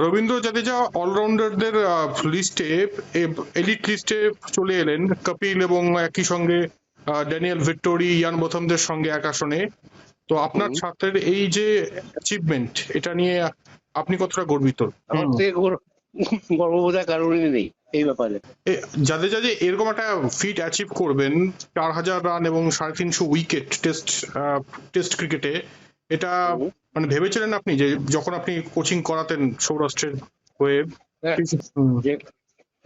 রবীন্দ্র জাদেজা অলরাউন্ডারদের লিস্টে, এলিট লিস্টে চলে এলেন কপিল এবং একই সঙ্গে ড্যানিয়েল ভিক্টোরি, ইয়ান বোথামদের সঙ্গে এক আসনে। তো আপনার ছাত্রের এই যে অ্যাচিভমেন্ট, এটা নিয়ে আপনি কতটা গর্বিত? আমার থেকে গর্ববোধের কারণই নেই এই ব্যাপারে। জাদেজা যে এরকম একটা ফিট অ্যাচিভ করবেন, 4,000 রান এবং 350 উইকেট টেস্ট ক্রিকেটে, এটা মানে ভেবেছিলেন আপনি যে যখন আপনি কোচিং করাতেন সৌরাষ্ট্রের হয়ে?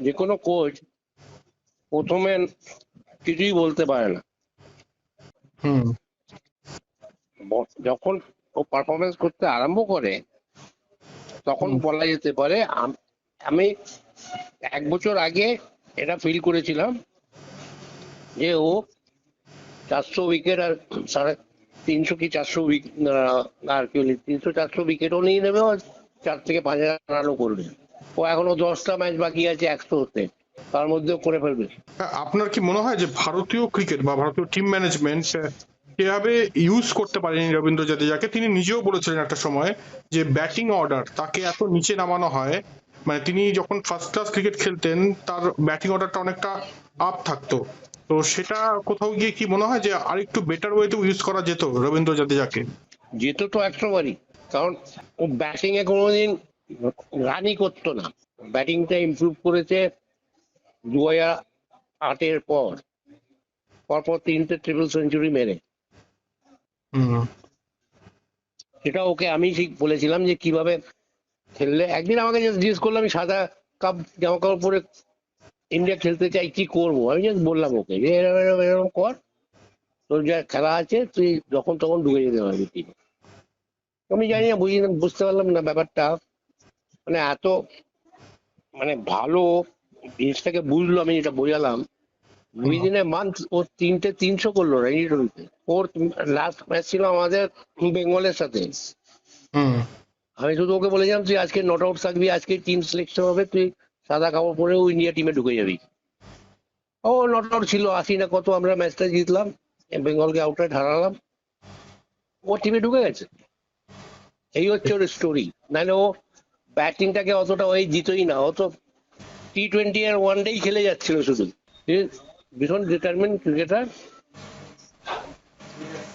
যে কোনো কোচ প্রথমে কিছুই বলতে পারে না, যখন ও পারফরমেন্স করতে আরম্ভ করে তখন বলা যেতে পারে। আমি 1 বছর আগে এটা ফিল করেছিলাম যে ও 400 উইকেট আর 350 কি 400 উইকেট, আর কি 300-400 উইকেটও নিয়ে নেবে, 4 থেকে 5,000 রানও করবে। ও এখনো 10টা ম্যাচ বাকি আছে 100 হতে, তার মধ্যেও করে ফেলবে। আপনার কি মনে হয় যে ভারতীয় ক্রিকেট বা ভারতীয় টিম ম্যানেজমেন্ট সেভাবে ইউজ করতে পারেনি রবীন্দ্র জাদেজাকে? তিনি নিজেও বলেছিলেন একটা সময় যে ব্যাটিং অর্ডার তাকে এত নিচে নামানো হয়, মানে তিনি যখন ফার্স্ট ক্লাস ক্রিকেট খেলতেন তার ব্যাটিং অর্ডারটা অনেকটা আপ থাকতো। তো সেটা কোথাও গিয়ে কি মনে হয় যে আরেকটু বেটার ওয়েতে ইউজ করা যেত রবীন্দ্র জাদেজাকে? যেত তো 100বারই, কারণ ও ব্যাটিং এ কোনোদিন রানই করতো না। ব্যাটিংটা ইমপ্রুভ করেছে 2008-এর পরপর 3টে ট্রিপল সেঞ্চুরি মেরে। সেটা ওকে আমি ঠিক বলেছিলাম যে কিভাবে খেললে। একদিন আমাকে জিজ্ঞেস করলো, আমি সাদা কাপ জামা কাপড় পরে ইন্ডিয়া খেলতে চাই, কি করবো? আমি জাস্ট বললাম ওকে যে এরকম এরকম এরকম কর, তোর যা খেলা আছে তুই যখন তখন ঢুকে যেতে পারবি টিমে। আমি জানি না, বুঝতে পারলাম না ব্যাপারটা, মানে এত মানে ভালো জিনিসটাকে বুঝলো। আমি যেটা বোঝালাম, উইদিন এ মান্থ ও 3টে 300 করলো রঞ্জি ট্রফিতে। ওর লাস্ট ম্যাচ ছিল আমাদের বেঙ্গলের সাথে। আমি শুধু ওকে বলেছিলাম তুই আজকে নট আউট থাকবি, আজকে টিম সিলেকশন হবে, তুই সাদা কাপড় পরেও ইন্ডিয়া টিমে ঢুকে যাবি। ও নট আউট ছিল, 80 না কত আমরা ম্যাচটা জিতলাম, বেঙ্গলকে আউটরাইট হারালাম, ও টিমে ঢুকে গেছে। এই হচ্ছে ওর স্টোরি। নাহলে ও ব্যাটিংটাকে অতটা ওই জিতই না, অত T20 আর ওয়ানডেই খেলে যাচ্ছিল শুধু। ভীষণ ডিটারমেন্ট ক্রিকেটার,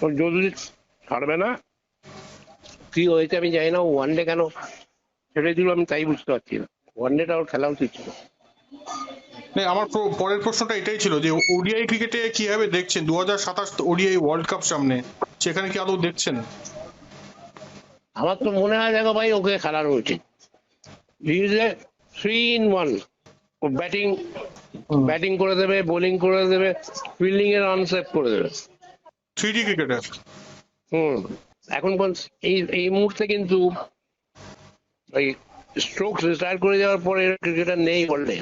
ওর জলদি ছাড়বে না। কি হয়েছে আমি জানি না, ওয়ানডে কেন ছেড়ে দিল আমি তাই বুঝতে পারছি না। ওয়ানডেটা ওর খেলা উচিত ছিল। আমার পরের প্রশ্নটা এটাই ছিল যে ওডিআই ক্রিকেটে কিভাবে দেখছেন 2027 ওডিআই ওয়ার্ল্ড কাপ সামনে, সেখানে কি আদৌ দেখছেন? আমার তো মনে হয় দেখো ভাই, ওকে খেলানো উচিত। 3 in 1, ও ব্যাটিং করে দেবে, বোলিং করে দেবে, ফিল্ডিং এর রান সেভ করে দেবে। 3D cricketer. এখন এই মুহূর্তে কিন্তু ওই স্ট্রোকস রিটায়ার করে যাওয়ার পরে ক্রিকেটার নেই ওয়ার্ল্ডে।